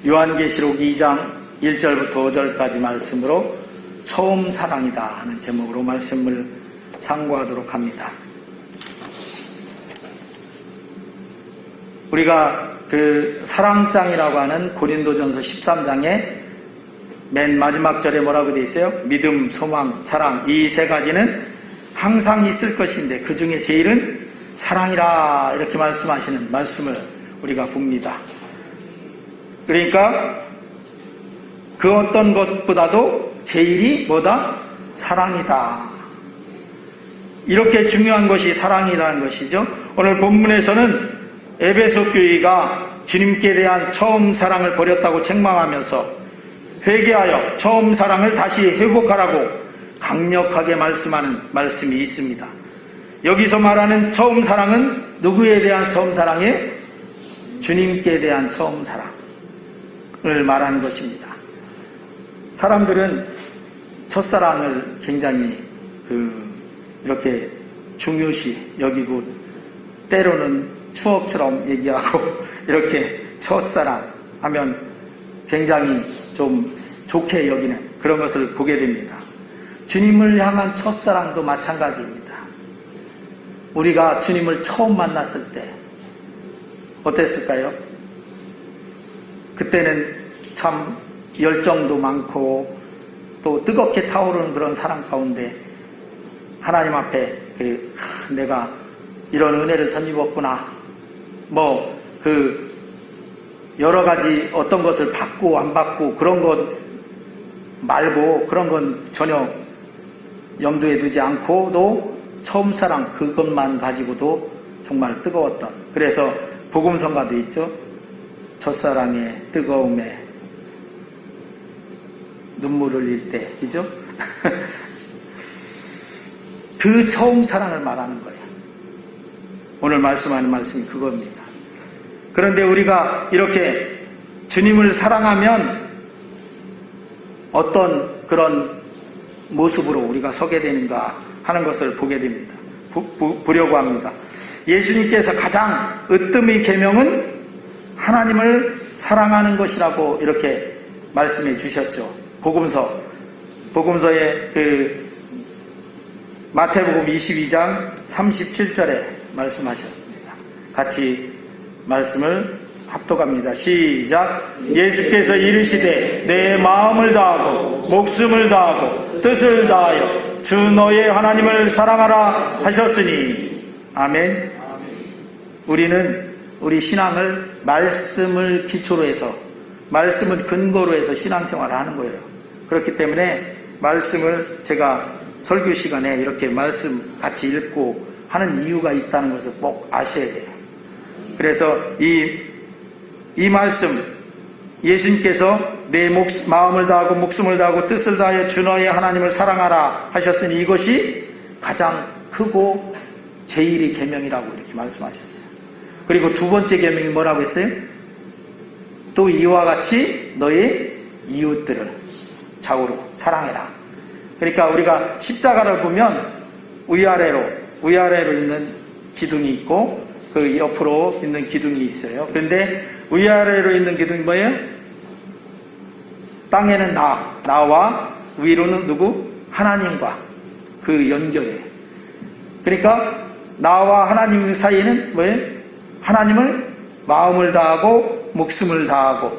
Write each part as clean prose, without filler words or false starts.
요한계시록 2장 1절부터 5절까지 말씀으로 처음 사랑이다 하는 제목으로 말씀을 상고하도록 합니다. 우리가 그 사랑장이라고 하는 고린도전서 13장에 맨 마지막 절에 뭐라고 되어 있어요? 믿음, 소망, 사랑, 이 세 가지는 항상 있을 것인데 그 중에 제일은 사랑이라 이렇게 말씀하시는 말씀을 우리가 봅니다. 그러니까 그 어떤 것보다도 제일이 뭐다? 사랑이다. 이렇게 중요한 것이 사랑이라는 것이죠. 오늘 본문에서는 에베소 교회가 주님께 대한 처음 사랑을 버렸다고 책망하면서 회개하여 처음 사랑을 다시 회복하라고 강력하게 말씀하는 말씀이 있습니다. 여기서 말하는 처음 사랑은 누구에 대한 처음 사랑이에요? 주님께 대한 처음 사랑을 말하는 것입니다. 사람들은 첫사랑을 굉장히 이렇게 중요시 여기고 때로는 추억처럼 얘기하고 이렇게 첫사랑 하면 굉장히 좀 좋게 여기는 그런 것을 보게 됩니다. 주님을 향한 첫사랑도 마찬가지입니다. 우리가 주님을 처음 만났을 때 어땠을까요? 그때는 참 열정도 많고 또 뜨겁게 타오르는 그런 사랑 가운데 하나님 앞에 내가 이런 은혜를 덧입었구나, 여러 가지 어떤 것을 받고 안 받고 그런 것 말고 그런 건 전혀 염두에 두지 않고도 처음 사랑 그것만 가지고도 정말 뜨거웠던, 그래서 복음성가도 있죠. 첫사랑의 뜨거움에 눈물을 흘릴 때, 그죠? 그 처음 사랑을 말하는 거예요. 오늘 말씀하는 말씀이 그겁니다. 그런데 우리가 이렇게 주님을 사랑하면 어떤 그런 모습으로 우리가 서게 되는가 하는 것을 보게 됩니다. 보려고 합니다. 예수님께서 가장 으뜸의 계명은 하나님을 사랑하는 것이라고 이렇게 말씀해 주셨죠. 복음서의 마태복음 22장 37절에 말씀하셨습니다. 같이 말씀을 합독합니다. 시작. 예수께서 이르시되 내 마음을 다하고 목숨을 다하고 뜻을 다하여 주 너의 하나님을 사랑하라 하셨으니. 아멘. 우리는 우리 신앙을 말씀을 기초로 해서, 말씀을 근거로 해서 신앙생활을 하는 거예요. 그렇기 때문에 말씀을 제가 설교 시간에 이렇게 말씀 같이 읽고 하는 이유가 있다는 것을 꼭 아셔야 돼요. 그래서 이 말씀, 예수님께서 내 마음을 다하고 목숨을 다하고 뜻을 다하여 주 너의 하나님을 사랑하라 하셨으니 이것이 가장 크고 제일의 계명이라고 이렇게 말씀하셨어요. 그리고 두 번째 계명이 뭐라고 했어요? 또 이와 같이 너의 이웃들을 좌우로 사랑해라. 그러니까 우리가 십자가를 보면 위아래로 있는 기둥이 있고 그 옆으로 있는 기둥이 있어요. 그런데 위아래로 있는 기둥이 뭐예요? 땅에는 나와 위로는 누구? 하나님과 그 연결이에요. 그러니까 나와 하나님 사이에는 뭐예요? 하나님을 마음을 다하고 목숨을 다하고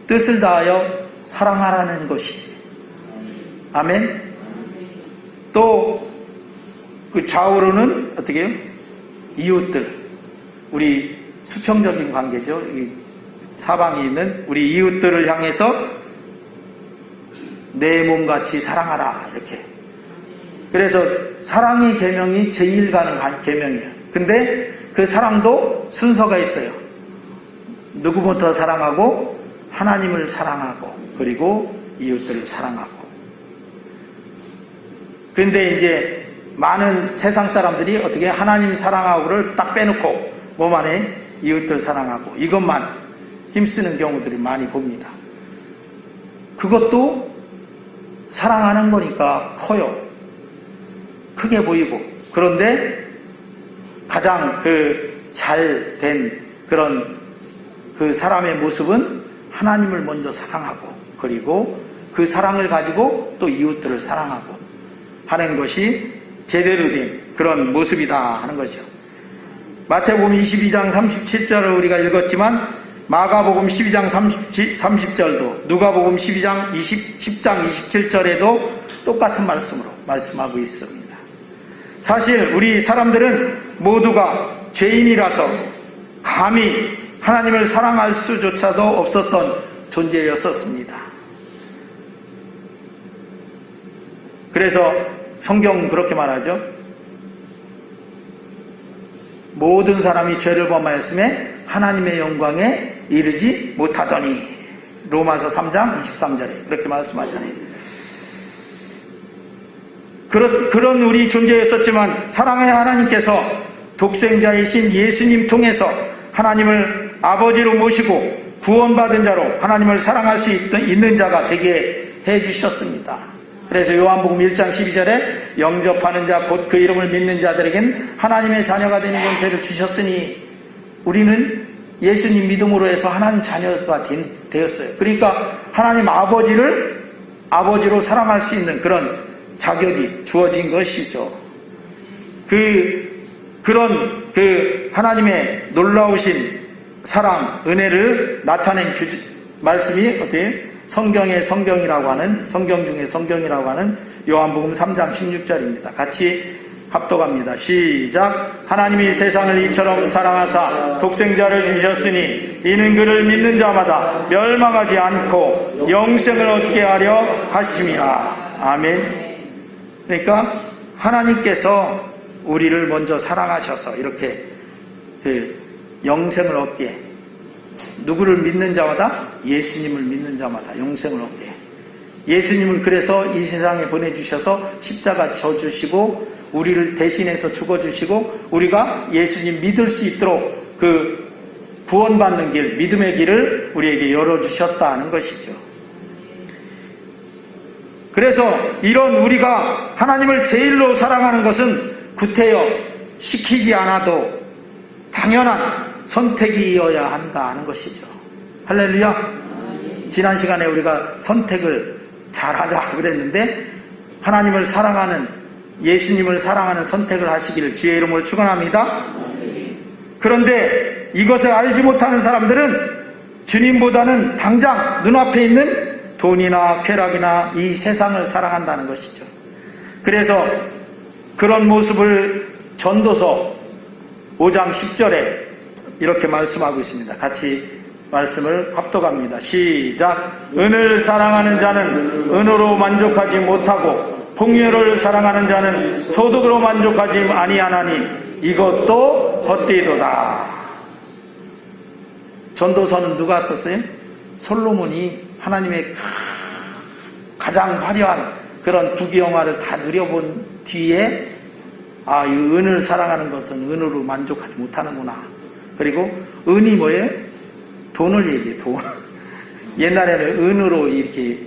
뜻을 다하여 사랑하라는 것이지. 아멘. 또 그 좌우로는 어떻게 해요? 이웃들, 우리 수평적인 관계죠. 사방에 있는 우리 이웃들을 향해서 내 몸같이 사랑하라 이렇게. 그래서 사랑의 계명이 제일 가는 계명이에요. 근데 그 사랑도 순서가 있어요. 누구부터 사랑하고 하나님을 사랑하고 그리고 이웃들을 사랑하고. 근데 이제 많은 세상 사람들이 어떻게 하나님 사랑하고를 딱 빼놓고 몸 안에 이웃들 사랑하고 이것만 힘쓰는 경우들이 많이 봅니다. 그것도 사랑하는 거니까 커요. 크게 보이고. 그런데 가장 잘 된 그런 그 사람의 모습은 하나님을 먼저 사랑하고, 그리고 그 사랑을 가지고 또 이웃들을 사랑하고 하는 것이 제대로 된 그런 모습이다 하는 거죠. 마태복음 22장 37절을 우리가 읽었지만 마가복음 12장 30절도, 누가복음 10장 27절에도 똑같은 말씀으로 말씀하고 있습니다. 사실 우리 사람들은 모두가 죄인이라서 감히 하나님을 사랑할 수조차도 없었던 존재였었습니다. 그래서 성경은 그렇게 말하죠. 모든 사람이 죄를 범하였음에 하나님의 영광에 이르지 못하더니, 로마서 3장 23절에 그렇게 말씀하잖아요. 그런 우리 존재였었지만 사랑의 하나님께서 독생자이신 예수님 통해서 하나님을 아버지로 모시고 구원받은 자로 하나님을 사랑할 수 있는 자가 되게 해주셨습니다. 그래서 요한복음 1장 12절에 영접하는 자 곧 그 이름을 믿는 자들에겐 하나님의 자녀가 되는 권세를 주셨으니, 우리는 예수님 믿음으로 해서 하나님 자녀가 되었어요. 그러니까 하나님 아버지로 사랑할 수 있는 그런 자격이 주어진 것이죠. 그런 하나님의 놀라우신 사랑, 은혜를 나타낸 말씀이 어때요? 성경의 성경이라고 하는, 성경 중에 성경이라고 하는 요한복음 3장 16절입니다. 같이 합독합니다. 시작. 하나님이 세상을 이처럼 사랑하사 독생자를 주셨으니 이는 그를 믿는 자마다 멸망하지 않고 영생을 얻게 하려 하심이라. 아멘. 그러니까 하나님께서 우리를 먼저 사랑하셔서 이렇게 영생을 얻게, 누구를 믿는 자마다, 예수님을 믿는 자마다 영생을 얻게. 예수님을 그래서 이 세상에 보내주셔서 십자가 져주시고 우리를 대신해서 죽어주시고 우리가 예수님 믿을 수 있도록 그 구원받는 길, 믿음의 길을 우리에게 열어주셨다는 것이죠. 그래서 이런 우리가 하나님을 제일로 사랑하는 것은 구태여 시키지 않아도 당연한 선택이어야 한다는 것이죠. 할렐루야. 지난 시간에 우리가 선택을 잘하자 그랬는데, 하나님을 사랑하는, 예수님을 사랑하는 선택을 하시기를 주의 이름으로 축원합니다. 그런데 이것을 알지 못하는 사람들은 주님보다는 당장 눈앞에 있는 돈이나 쾌락이나 이 세상을 사랑한다는 것이죠. 그래서 그런 모습을 전도서 5장 10절에 이렇게 말씀하고 있습니다. 같이 말씀을 합독합니다. 시작. 은을 사랑하는 자는 은으로 만족하지 못하고 풍요를 사랑하는 자는 소득으로 만족하지 아니하나니 이것도 헛되이도다. 전도서는 누가 썼어요? 솔로몬이 하나님의 가장 화려한 그런 부귀영화를 다 누려본 뒤에, 이 은을 사랑하는 것은 은으로 만족하지 못하는구나. 그리고 은이 뭐예요? 돈을 얘기해, 돈. 옛날에는 은으로 이렇게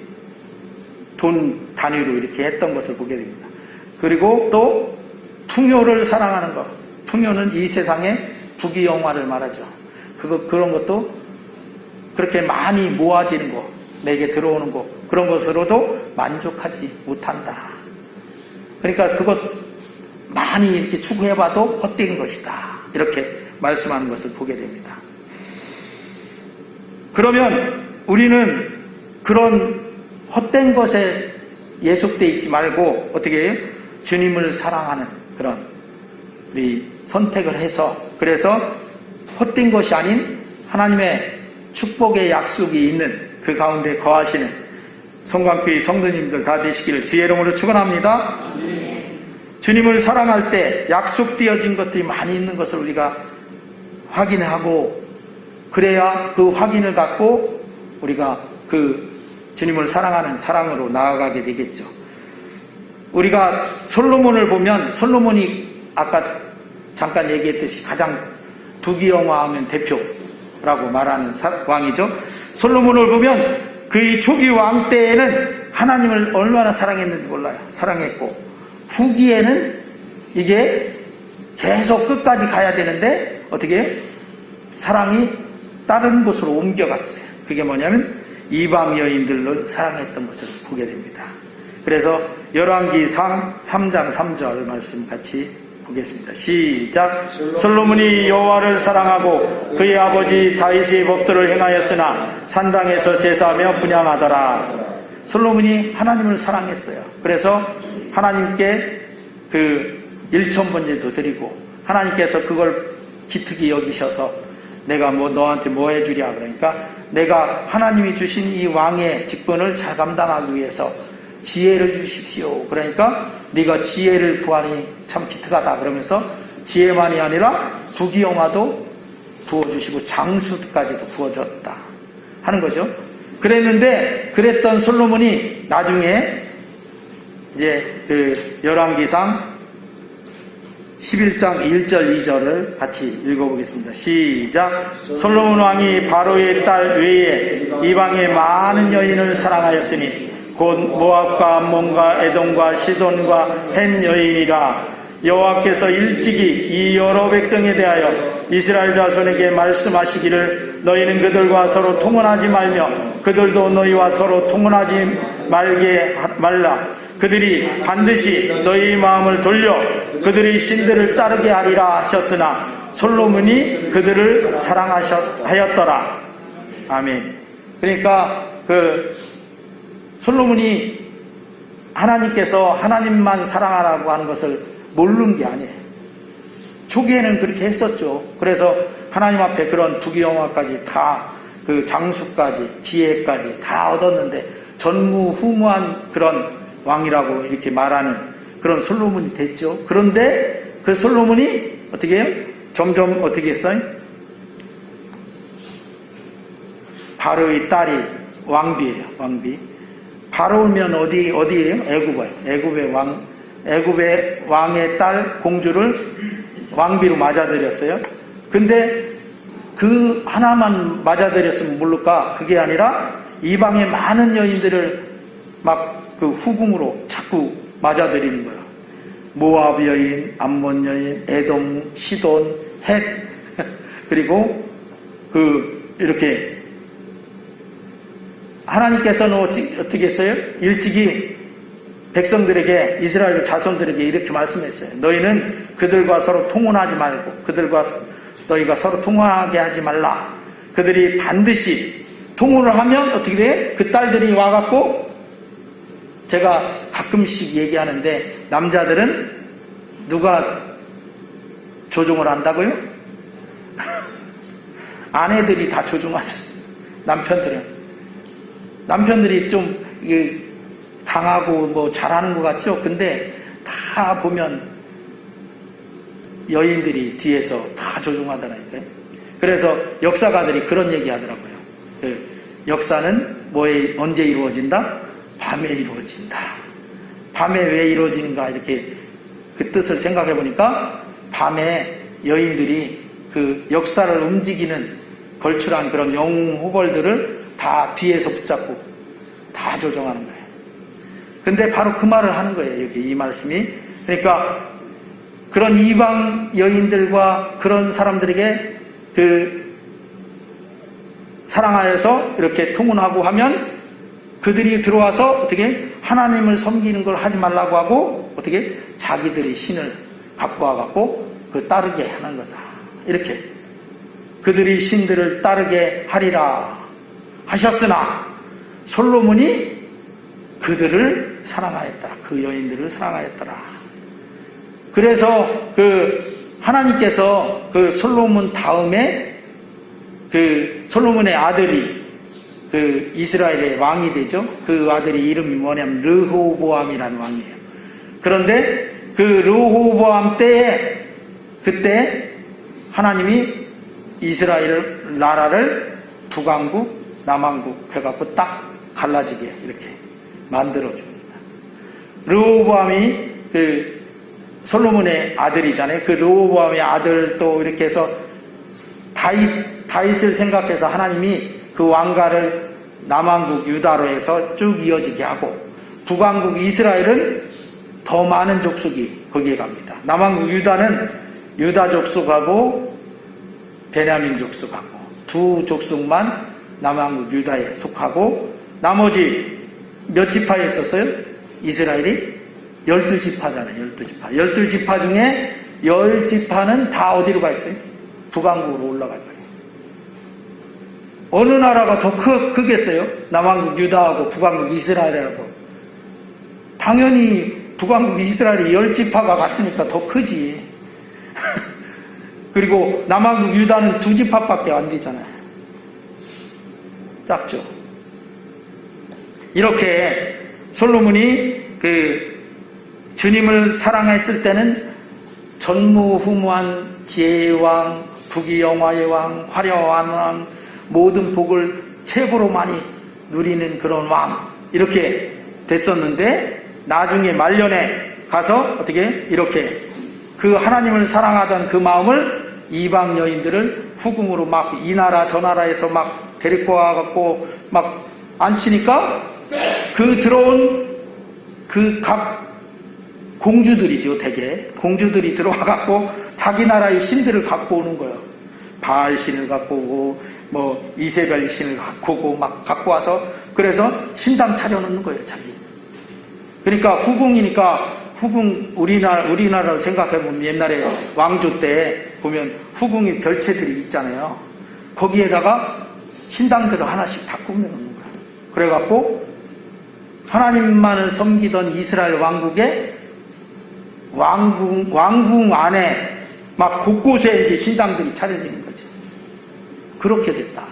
돈 단위로 이렇게 했던 것을 보게 됩니다. 그리고 또 풍요를 사랑하는 것. 풍요는 이 세상의 부귀영화를 말하죠. 그런 것도 그렇게 많이 모아지는 것, 내게 들어오는 것, 그런 것으로도 만족하지 못한다. 그러니까 그것 많이 이렇게 추구해봐도 헛된 것이다. 이렇게 말씀하는 것을 보게 됩니다. 그러면 우리는 그런 헛된 것에 예속되어 있지 말고 어떻게 해요? 주님을 사랑하는 그런 우리 선택을 해서, 그래서 헛된 것이 아닌 하나님의 축복의 약속이 있는 그 가운데 거하시는 성광교회 성도님들 다 되시기를 주의 이름으로 축원합니다. 주님을 사랑할 때 약속되어진 것들이 많이 있는 것을 우리가 확인하고, 그래야 그 확인을 갖고 우리가 그 주님을 사랑하는 사랑으로 나아가게 되겠죠. 우리가 솔로몬을 보면, 솔로몬이 아까 잠깐 얘기했듯이 가장 부귀영화하면 대표라고 말하는 왕이죠. 솔로몬을 보면 그의 초기 왕 때에는 하나님을 얼마나 사랑했는지 몰라요. 사랑했고, 후기에는 이게 계속 끝까지 가야 되는데 어떻게 사랑이 다른 곳으로 옮겨갔어요. 그게 뭐냐면 이방 여인들을 사랑했던 것을 보게 됩니다. 그래서 열왕기상 3장 3절 말씀 같이 보겠습니다. 시작. 솔로몬이 여호와를 사랑하고 그의 아버지 다윗의 법도를 행하였으나 산당에서 제사하며 분향하더라. 솔로몬이 하나님을 사랑했어요. 그래서 하나님께 그 일천번제도 드리고 하나님께서 그걸 기특히 여기셔서 내가 너한테 뭐 해주랴 그러니까 내가 하나님이 주신 이 왕의 직분을 잘 감당하기 위해서 지혜를 주십시오. 그러니까 네가 지혜를 구하니 참 기특하다 그러면서 지혜만이 아니라 부귀영화도 부어주시고 장수까지도 부어줬다 하는 거죠. 그랬는데 그랬던 솔로몬이 나중에 이제 그 열왕기상 11장 1절 2절을 같이 읽어보겠습니다. 시작. 솔로몬 왕이 바로의 딸 외에 이방의 많은 여인을 사랑하였으니 곧 모압과 암몬과 에돔과 시돈과 헷 여인이라. 여호와께서 일찍이 이 여러 백성에 대하여 이스라엘 자손에게 말씀하시기를 너희는 그들과 서로 통혼하지 말며 그들도 너희와 서로 통혼하지 말라. 그들이 반드시 너희 마음을 돌려 그들의 신들을 따르게 하리라 하셨으나 솔로몬이 그들을 사랑하였더라. 아멘. 그러니까 솔로몬이 하나님께서 하나님만 사랑하라고 하는 것을 모르는 게 아니에요. 초기에는 그렇게 했었죠. 그래서 하나님 앞에 그런 부귀영화까지 다 그 장수까지 지혜까지 다 얻었는데 전무후무한 그런 왕이라고 이렇게 말하는 그런 솔로몬이 됐죠. 그런데 그 솔로몬이 어떻게 해요? 점점 어떻게 했어요? 바로의 딸이 왕비예요. 왕비. 바로면 어디예요? 애굽이에요. 애굽의 왕의 딸 공주를 왕비로 맞아들였어요. 근데 그 하나만 맞아들였으면 모를까? 그게 아니라 이방의 많은 여인들을 막 그 후궁으로 자꾸 맞아들이는 거예요. 모압 여인, 암몬 여인, 에돔, 시돈, 헷 그리고 이렇게 하나님께서는 어떻게 했어요? 일찍이 백성들에게 이스라엘 자손들에게 이렇게 말씀했어요. 너희는 그들과 서로 통혼하지 말고 너희가 서로 통혼하게 하지 말라. 그들이 반드시 통혼을 하면 어떻게 돼요? 그 딸들이 와갖고 제가 가끔씩 얘기하는데 남자들은 누가 조종을 한다고요? 아내들이 다 조종하죠. 남편들이 좀 강하고 잘하는 것 같죠? 근데 다 보면 여인들이 뒤에서 다 조종하더라니까요. 그래서 역사가들이 그런 얘기 하더라고요. 역사는 언제 이루어진다? 밤에 이루어진다. 밤에 왜 이루어지는가 이렇게 그 뜻을 생각해 보니까 밤에 여인들이 그 역사를 움직이는 걸출한 그런 영웅 후벌들을 다 뒤에서 붙잡고 다 조정하는 거예요. 근데 바로 그 말을 하는 거예요. 여기 이 말씀이. 그러니까 그런 이방 여인들과 그런 사람들에게 사랑하여서 이렇게 통혼하고 하면 그들이 들어와서 어떻게 하나님을 섬기는 걸 하지 말라고 하고 어떻게 자기들이 신을 갖고 와갖고 따르게 하는 거다. 이렇게 그들이 신들을 따르게 하리라 하셨으나 솔로몬이 그들을 사랑하였더라. 그 여인들을 사랑하였더라. 그래서 하나님께서 솔로몬 다음에 솔로몬의 아들이 이스라엘의 왕이 되죠. 그 아들이 이름이 뭐냐면 르호보암이라는 왕이에요. 그런데 르호보암 때에 그때 하나님이 이스라엘 나라를 북왕국, 남왕국 해갖고 딱 갈라지게 이렇게 만들어줍니다. 르호보암이 솔로몬의 아들이잖아요. 르호보암의 아들 또 이렇게 해서 다윗을 생각해서 하나님이 그 왕가를 남왕국 유다로 해서 쭉 이어지게 하고 북왕국 이스라엘은 더 많은 족속이 거기에 갑니다. 남왕국 유다는 유다 족속하고 베냐민 족속하고 두 족속만 남왕국 유다에 속하고 나머지 몇 지파에 있었어요? 이스라엘이 12지파잖아요. 12지파. 12지파 중에 10지파는 다 어디로 가 있어요? 북왕국으로 올라갈 거예요. 어느 나라가 더 크겠어요? 남왕국 유다하고 북왕국 이스라엘하고. 당연히 북왕국 이스라엘이 10지파가 갔으니까 더 크지. 그리고 남왕국 유다는 2지파밖에 안 되잖아요. 작죠. 이렇게 솔로몬이 주님을 사랑했을 때는 전무후무한 지혜의 왕, 부귀영화의 왕, 화려한 왕, 모든 복을 최고로 많이 누리는 그런 왕, 이렇게 됐었는데 나중에 말년에 가서 어떻게 이렇게 그 하나님을 사랑하던 그 마음을 이방 여인들을 후궁으로 막 이 나라 저 나라에서 막 데리고 와갖고 막 앉히니까 그 들어온 그 각 공주들이죠. 대개 공주들이 들어와갖고 자기 나라의 신들을 갖고 오는 거예요. 바알 신을 갖고 오고 뭐 이세벨 신을 갖고 오고 막 갖고 와서 그래서 신당 차려놓는 거예요. 자기. 그러니까 후궁이니까 후궁 우리나라로 생각해보면 옛날에 왕조 때 보면 후궁이 별채들이 있잖아요. 거기에다가 신당들을 하나씩 다 꾸며놓는 거예요. 그래갖고 하나님만을 섬기던 이스라엘 왕국의 왕궁 안에 막 곳곳에 이제 신당들이 차려지는 거죠. 그렇게 됐다.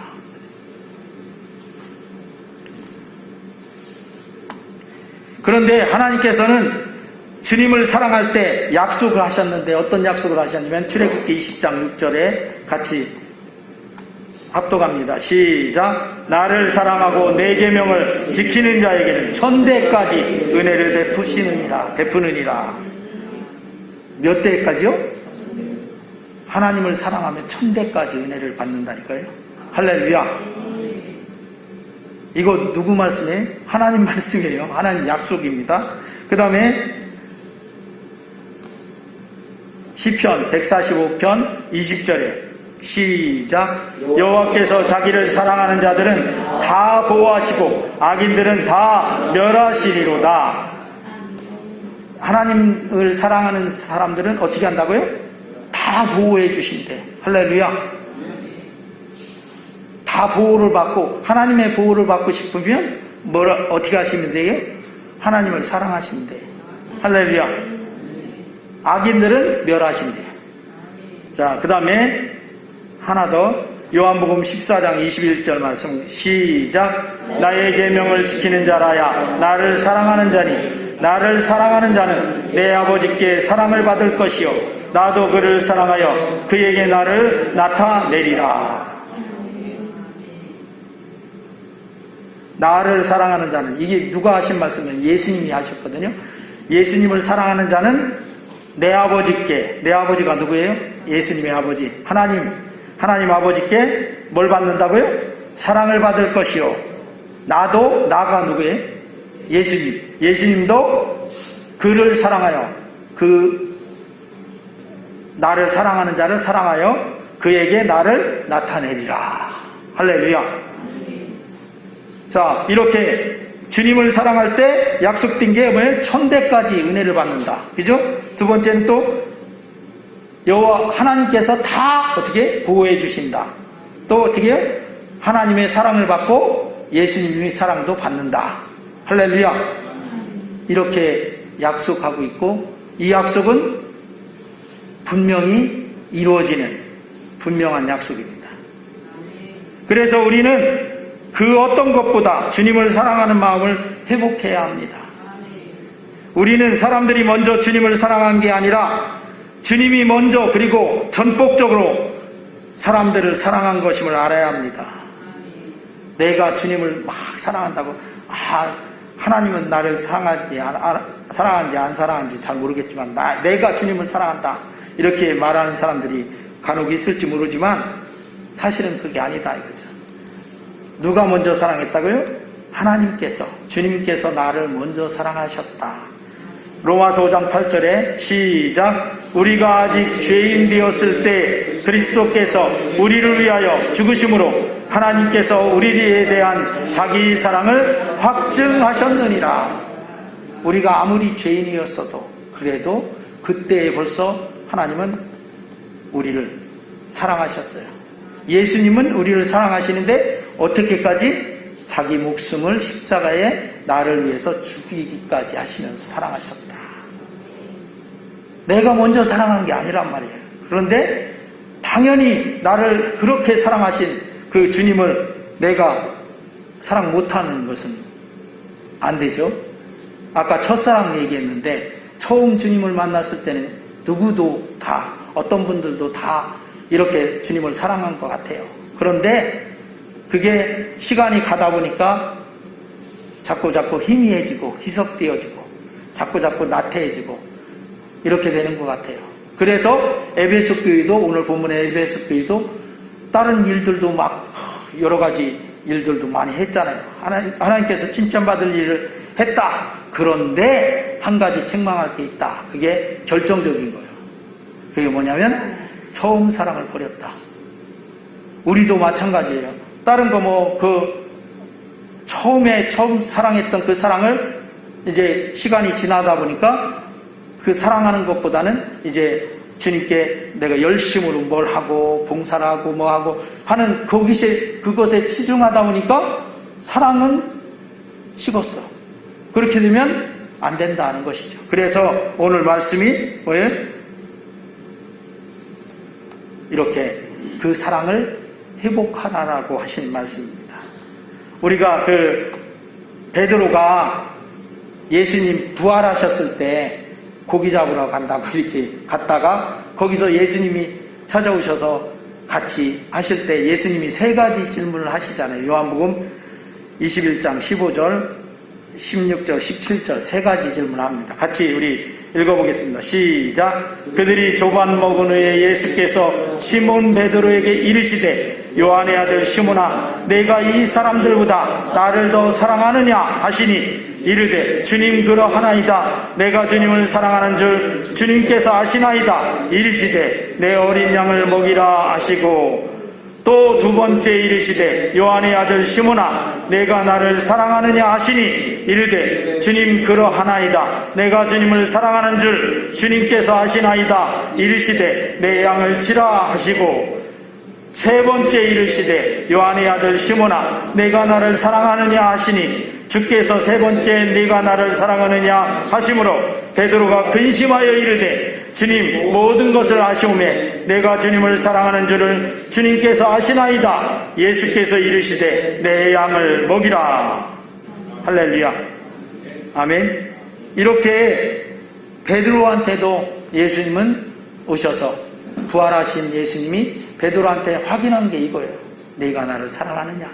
그런데 하나님께서는 주님을 사랑할 때 약속을 하셨는데 어떤 약속을 하셨냐면 출애굽기 20장 6절에 같이 합독합니다. 시작. 나를 사랑하고 내 계명을 지키는 자에게는 천대까지 은혜를 베푸느니라. 몇 대까지요? 하나님을 사랑하면 천대까지 은혜를 받는다니까요. 할렐루야. 이거 누구 말씀이에요? 하나님 말씀이에요. 하나님 약속입니다. 그 다음에 시편 145편 20절에 시작. 여호와께서 자기를 사랑하는 자들은 다 보호하시고 악인들은 다 멸하시리로다. 하나님을 사랑하는 사람들은 어떻게 한다고요? 다 보호해 주신대. 할렐루야. 다 보호를 받고 하나님의 보호를 받고 싶으면 어떻게 하시면 돼요? 하나님을 사랑하시면 돼요. 할렐루야. 악인들은 멸하신대요. 자, 그 다음에 하나 더 요한복음 14장 21절 말씀 시작. 나의 계명을 지키는 자라야 나를 사랑하는 자니 나를 사랑하는 자는 내 아버지께 사랑을 받을 것이요 나도 그를 사랑하여 그에게 나를 나타내리라. 나를 사랑하는 자는, 이게 누가 하신 말씀이에요? 예수님이 하셨거든요. 예수님을 사랑하는 자는 내 아버지께, 내 아버지가 누구예요? 예수님의 아버지 하나님 아버지께 뭘 받는다고요? 사랑을 받을 것이요 나가 누구예요? 예수님도 그를 사랑하여 나를 사랑하는 자를 사랑하여 그에게 나를 나타내리라. 할렐루야. 자, 이렇게 주님을 사랑할 때 약속된 게 뭐예요? 천대까지 은혜를 받는다. 그죠? 두 번째는 또 여호와 하나님께서 다 어떻게 보호해 주신다. 또 어떻게 해요? 하나님의 사랑을 받고 예수님의 사랑도 받는다. 할렐루야. 이렇게 약속하고 있고 이 약속은 분명히 이루어지는 분명한 약속입니다. 그래서 우리는 그 어떤 것보다 주님을 사랑하는 마음을 회복해야 합니다. 우리는 사람들이 먼저 주님을 사랑한 게 아니라 주님이 먼저 그리고 전폭적으로 사람들을 사랑한 것임을 알아야 합니다. 내가 주님을 막 사랑한다고 하나님은 나를 사랑하는지 안 사랑하는지 잘 모르겠지만 내가 주님을 사랑한다 이렇게 말하는 사람들이 간혹 있을지 모르지만 사실은 그게 아니다 이거죠. 누가 먼저 사랑했다고요? 하나님께서, 주님께서 나를 먼저 사랑하셨다. 로마서 5장 8절에 시작. 우리가 아직 죄인 되었을 때 그리스도께서 우리를 위하여 죽으심으로 하나님께서 우리에 대한 자기 사랑을 확증하셨느니라. 우리가 아무리 죄인이었어도 그래도 그때 벌써 하나님은 우리를 사랑하셨어요. 예수님은 우리를 사랑하시는데 어떻게까지? 자기 목숨을 십자가에 나를 위해서 죽이기까지 하시면서 사랑하셨다. 내가 먼저 사랑한 게 아니란 말이에요. 그런데 당연히 나를 그렇게 사랑하신 그 주님을 내가 사랑 못하는 것은 안 되죠. 아까 첫사랑 얘기했는데 처음 주님을 만났을 때는 누구도 다, 어떤 분들도 다 이렇게 주님을 사랑한 것 같아요. 그런데 그게 시간이 가다 보니까 자꾸 희미해지고 희석되어지고 자꾸 나태해지고 이렇게 되는 것 같아요. 그래서 에베소 교회도, 오늘 본문의 에베소 교회도 다른 일들도 막 여러 가지 일들도 많이 했잖아요. 하나님께서 칭찬받을 일을 했다. 그런데 한 가지 책망할 게 있다. 그게 결정적인 거예요. 그게 뭐냐면 처음 사랑을 버렸다. 우리도 마찬가지예요. 다른 거 처음 사랑했던 그 사랑을 이제 시간이 지나다 보니까 그 사랑하는 것보다는 이제 주님께 내가 열심으로 뭘 하고 봉사를 하고 뭐 하고 하는 그것에 치중하다 보니까 사랑은 식었어. 그렇게 되면 안 된다는 것이죠. 그래서 오늘 말씀이 뭐예요? 이렇게 그 사랑을 회복하라라고 하신 말씀입니다. 우리가 베드로가 예수님 부활하셨을 때 고기 잡으러 간다고 이렇게 갔다가 거기서 예수님이 찾아오셔서 같이 하실 때 예수님이 세 가지 질문을 하시잖아요. 요한복음 21장 15절, 16절, 17절 세 가지 질문을 합니다. 같이 우리 읽어보겠습니다. 시작. 그들이 조반 먹은 후에 예수께서 시몬 베드로에게 이르시되 요한의 아들 시몬아 내가 이 사람들보다 나를 더 사랑하느냐 하시니 이르되 주님 그러하나이다. 내가 주님을 사랑하는 줄 주님께서 아시나이다. 이르시되 내 어린 양을 먹이라 하시고 또 두 번째 이르시되 요한의 아들 시몬아 내가 나를 사랑하느냐 하시니 이르되 주님 그러하나이다. 내가 주님을 사랑하는 줄 주님께서 아시나이다. 이르시되 내 양을 치라 하시고 세 번째 이르시되 요한의 아들 시몬아 내가 나를 사랑하느냐 하시니 주께서 세 번째 네가 나를 사랑하느냐 하심으로 베드로가 근심하여 이르되 주님 모든 것을 아시오매 내가 주님을 사랑하는 줄을 주님께서 아시나이다. 예수께서 이르시되 내 양을 먹이라. 할렐루야. 아멘. 이렇게 베드로한테도 예수님은 오셔서 부활하신 예수님이 베드로한테 확인한 게 이거예요. 네가 나를 사랑하느냐.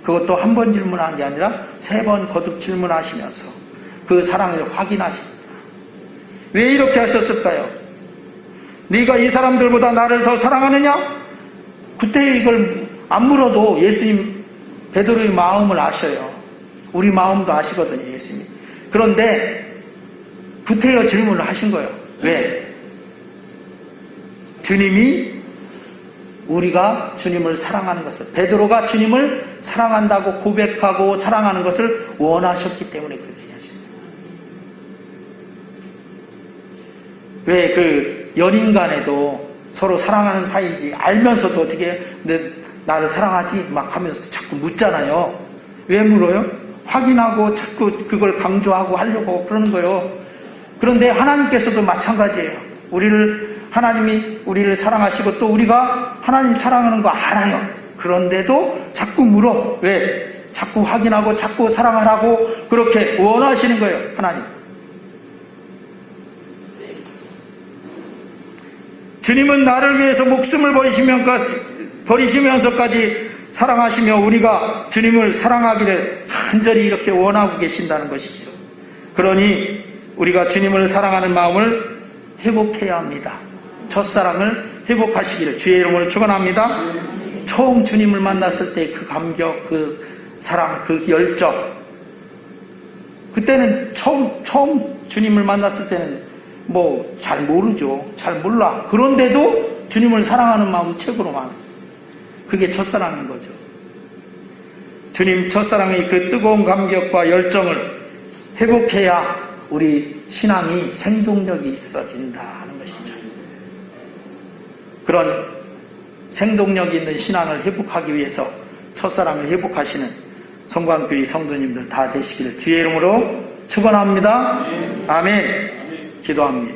그것도 한 번 질문한 게 아니라 세 번 거듭 질문하시면서 그 사랑을 확인하십니다. 왜 이렇게 하셨을까요? 네가 이 사람들보다 나를 더 사랑하느냐? 그때 이걸 안 물어도 예수님 베드로의 마음을 아셔요. 우리 마음도 아시거든요, 예수님. 그런데 구태여 질문을 하신 거예요. 왜? 주님이 우리가 주님을 사랑하는 것을, 베드로가 주님을 사랑한다고 고백하고 사랑하는 것을 원하셨기 때문에 그렇게 하십니다. 왜 그 연인 간에도 서로 사랑하는 사이인지 알면서도 어떻게 나를 사랑하지? 막 하면서 자꾸 묻잖아요. 왜 물어요? 확인하고 자꾸 그걸 강조하고 하려고 그러는 거예요. 그런데 하나님께서도 마찬가지예요. 하나님이 우리를 사랑하시고 또 우리가 하나님 사랑하는 거 알아요. 그런데도 자꾸 물어. 왜? 자꾸 확인하고 자꾸 사랑하라고 그렇게 원하시는 거예요. 하나님. 주님은 나를 위해서 목숨을 버리시면서까지 사랑하시며 우리가 주님을 사랑하기를 간절히 이렇게 원하고 계신다는 것이죠. 그러니 우리가 주님을 사랑하는 마음을 회복해야 합니다. 첫사랑을 회복하시기를 주의 이름으로 축원합니다. 처음 주님을 만났을 때 그 감격, 그 사랑, 그 열정, 그때는 처음 주님을 만났을 때는 뭐 잘 모르죠. 잘 몰라. 그런데도 주님을 사랑하는 마음은 최고로 많아요. 그게 첫사랑인 거죠. 주님 첫사랑의 그 뜨거운 감격과 열정을 회복해야 우리 신앙이 생동력이 있어진다 하는 것이죠. 그런 생동력 있는 신앙을 회복하기 위해서 첫사랑을 회복하시는 성광교회 성도님들 다 되시기를 주의 이름으로 축원합니다. 아멘. 기도합니다.